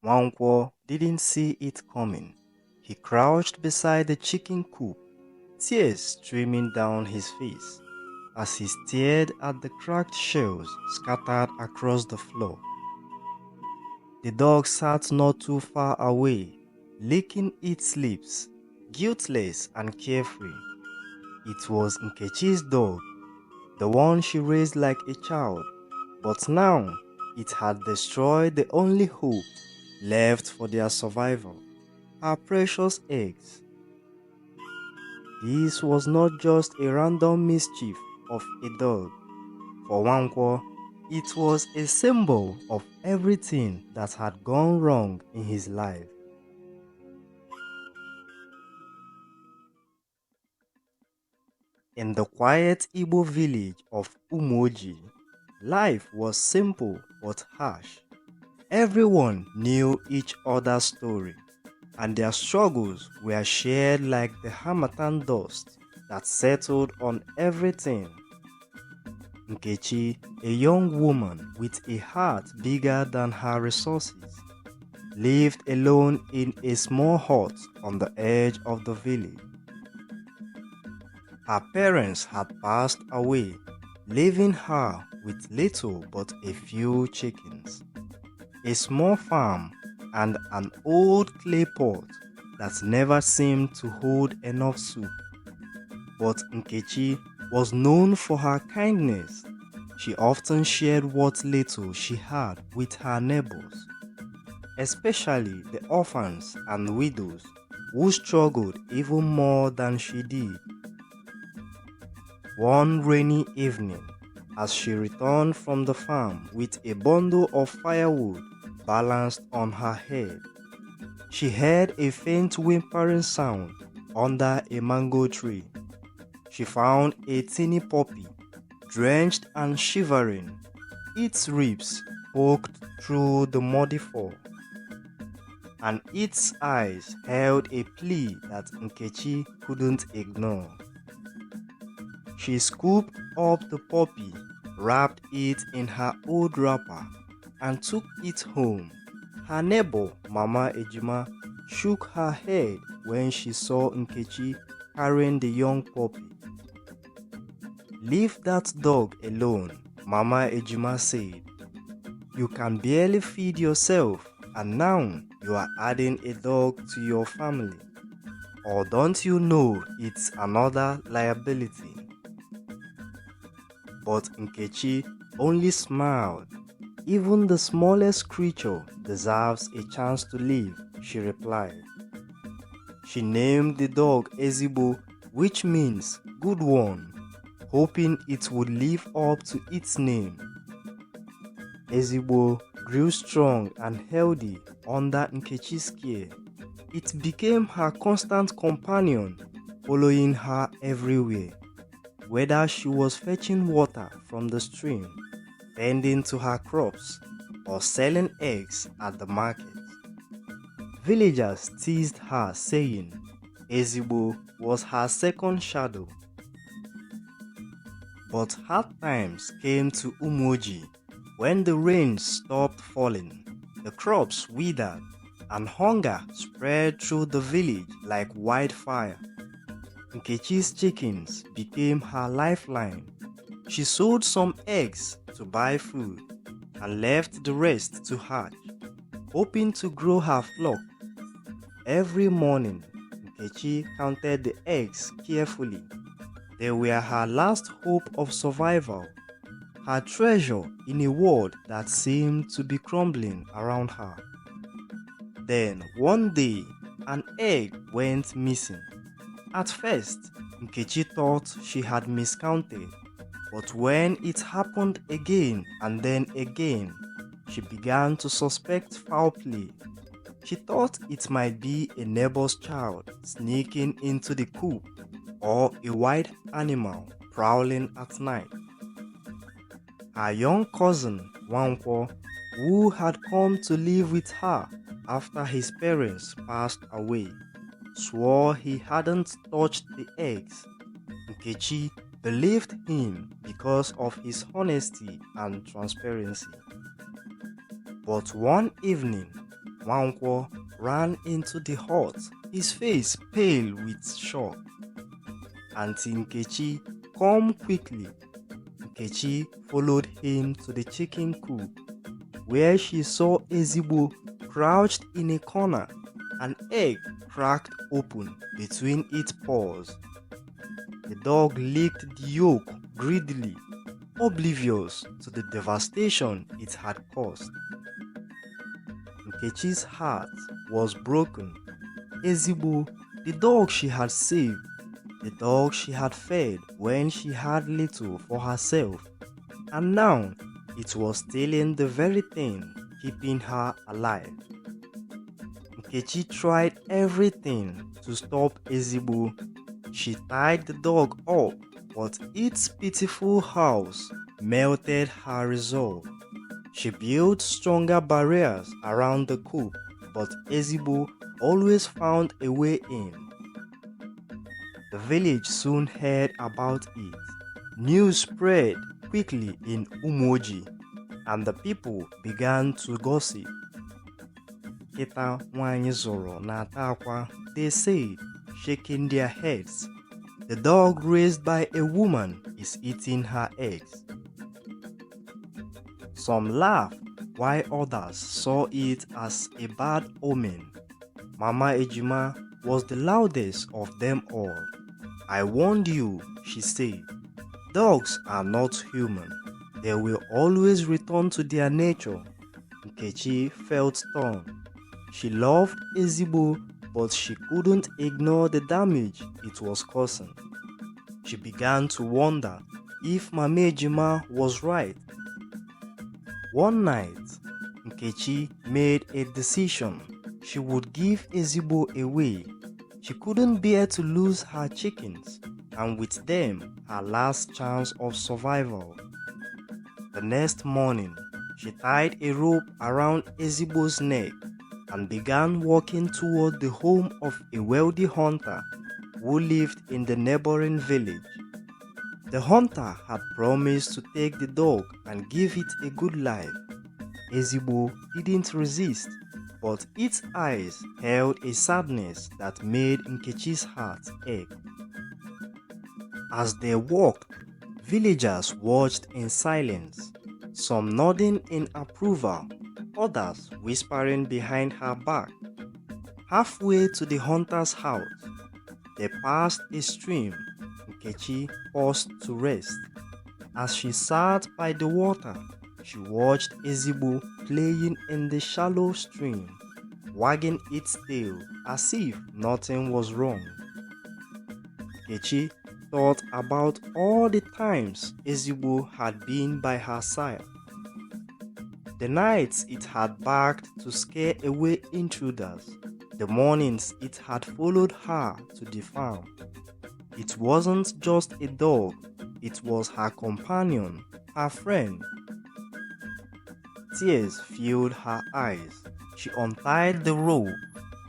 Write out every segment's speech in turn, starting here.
Nwankwo didn't see it coming. He crouched beside the chicken coop, tears streaming down his face as he stared at the cracked shells scattered across the floor. The dog sat not too far away, licking its lips, guiltless and carefree. It was Nkechi's dog, the one she raised like a child, but now it had destroyed the only hope left for their survival, her precious eggs. This was not just a random mischief of a dog. For Nwankwo, it was a symbol of everything that had gone wrong in his life. In the quiet Igbo village of Umoji, life was simple but harsh. Everyone knew each other's story, and their struggles were shared like the harmattan dust that settled on everything. Nkechi, a young woman with a heart bigger than her resources, lived alone in a small hut on the edge of the village. Her parents had passed away, leaving her with little but a few chickens, a small farm, and an old clay pot that never seemed to hold enough soup. But Nkechi was known for her kindness. She often shared what little she had with her neighbors, especially the orphans and widows who struggled even more than she did. One rainy evening, as she returned from the farm with a bundle of firewood balanced on her head, she heard a faint whimpering sound under a mango tree. She found a teeny puppy, drenched and shivering, its ribs poked through the muddy fur, and its eyes held a plea that Nkechi couldn't ignore. She scooped up the puppy, wrapped it in her old wrapper, and took it home. Her neighbor, Mama Ejima, shook her head when she saw Nkechi carrying the young puppy. "Leave that dog alone," Mama Ejima said. "You can barely feed yourself, and now you are adding a dog to your family. Or don't you know it's another liability?" But Nkechi only smiled. "Even the smallest creature deserves a chance to live," she replied. She named the dog Ezigbo, which means good one, hoping it would live up to its name. Ezigbo grew strong and healthy under Nkechi's care. It became her constant companion, following her everywhere, whether she was fetching water from the stream, tending to her crops, or selling eggs at the market. Villagers teased her, saying Ezigbo was her second shadow. But hard times came to Umoji when the rains stopped falling, the crops withered, and hunger spread through the village like wildfire. Nkechi's chickens became her lifeline. She sold some eggs to buy food and left the rest to hatch, hoping to grow her flock. Every morning, Nkechi counted the eggs carefully. They were her last hope of survival, her treasure in a world that seemed to be crumbling around her. Then, one day, an egg went missing. At first, Nkechi thought she had miscounted, but when it happened again and then again, she began to suspect foul play. She thought it might be a neighbor's child sneaking into the coop or a wild animal prowling at night. Her young cousin, Nwankwo, who had come to live with her after his parents passed away, swore he hadn't touched the eggs. Nkechi believed him because of his honesty and transparency. But one evening, Nwankwo ran into the hut, his face pale with shock. Auntie Nkechi, come quickly. Nkechi followed him to the chicken coop, where she saw Ezigbo crouched in a corner, an egg cracked open between its paws. The dog licked the yolk greedily, oblivious to the devastation it had caused. Nkechi's heart was broken. Ezigbo, the dog she had saved, the dog she had fed when she had little for herself, and now it was stealing the very thing keeping her alive. Nkechi tried everything to stop Ezigbo. She tied the dog up, but its pitiful howls melted her resolve. She built stronger barriers around the coop, but Ezigbo always found a way in. The village soon heard about it. News spread quickly in Umoji, and the people began to gossip. Kita nwanyi zoro na-ata akwa, they said, shaking their heads. The dog raised by a woman is eating her eggs. Some laughed, while others saw it as a bad omen. Mama Ejima was the loudest of them all. I warned you, she said. Dogs are not human. They will always return to their nature. Nkechi felt torn. She loved Ezigbo, but she couldn't ignore the damage it was causing. She began to wonder if Mama Ejima was right. One night, Nkechi made a decision. She would give Ezigbo away. She couldn't bear to lose her chickens, and with them, her last chance of survival. The next morning, she tied a rope around Ezigbo's neck and began walking toward the home of a wealthy hunter who lived in the neighboring village. The hunter had promised to take the dog and give it a good life. Ezigbo didn't resist, but its eyes held a sadness that made Nkechi's heart ache. As they walked, villagers watched in silence, some nodding in approval, others whispering behind her back. Halfway to the hunter's house, they passed a stream. Nkechi paused to rest. As she sat by the water, she watched Ezigbo playing in the shallow stream, wagging its tail as if nothing was wrong. Nkechi thought about all the times Ezigbo had been by her side. The nights it had barked to scare away intruders, the mornings it had followed her to the farm. It wasn't just a dog, it was her companion, her friend. Tears filled her eyes. She untied the rope.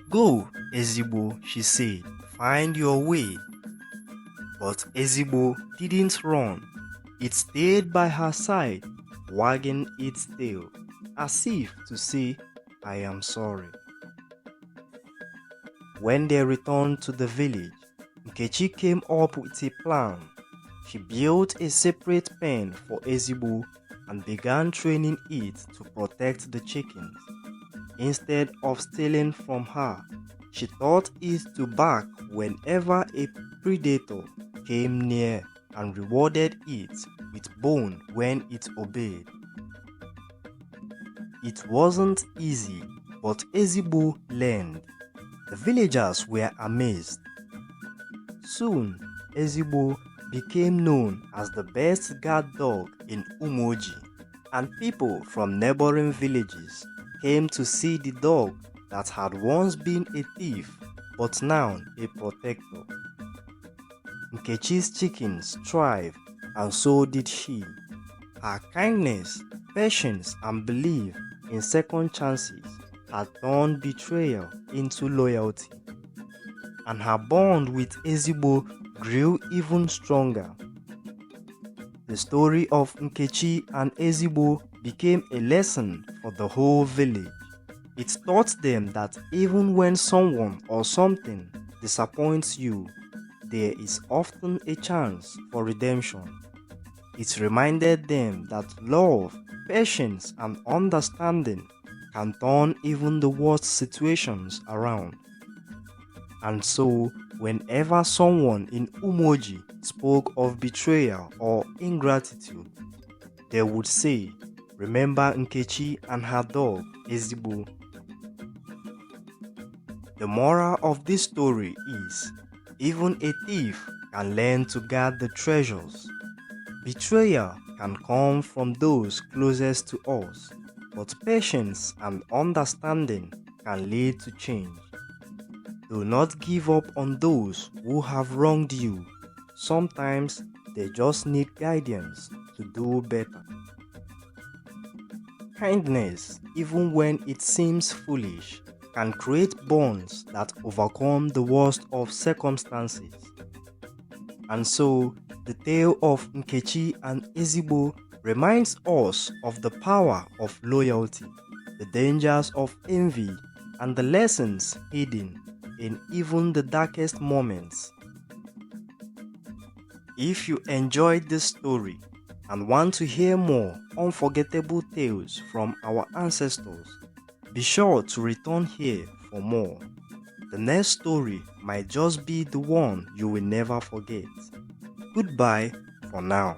Go, Ezigbo, she said, find your way. But Ezigbo didn't run. It stayed by her side, wagging its tail, as if to say, I am sorry. When they returned to the village, Nkechi came up with a plan. She built a separate pen for Ezigbo and began training it to protect the chickens. Instead of stealing from her, she taught it to bark whenever a predator came near and rewarded it with bone when it obeyed. It wasn't easy, but Ezigbo learned. The villagers were amazed. Soon, Ezigbo became known as the best guard dog in Umoji, and people from neighboring villages came to see the dog that had once been a thief but now a protector. Nkechi's chickens thrived, and so did she. Her kindness, patience, and belief in second chances had turned betrayal into loyalty, and her bond with Ezigbo grew even stronger. The story of Nkechi and Ezigbo became a lesson for the whole village. It taught them that even when someone or something disappoints you, there is often a chance for redemption. It reminded them that love, patience, and understanding can turn even the worst situations around. And so, whenever someone in Umoji spoke of betrayal or ingratitude, they would say, "Remember Nkechi and her dog, Ezigbo." The moral of this story is, even a thief can learn to guard the treasures. Betrayal can come from those closest to us, but patience and understanding can lead to change. Do not give up on those who have wronged you. Sometimes they just need guidance to do better. Kindness, even when it seems foolish, can create bonds that overcome the worst of circumstances. And so, the tale of Nkechi and Ezigbo reminds us of the power of loyalty, the dangers of envy, and the lessons hidden in even the darkest moments. If you enjoyed this story and want to hear more unforgettable tales from our ancestors, be sure to return here for more. The next story might just be the one you will never forget. Goodbye for now.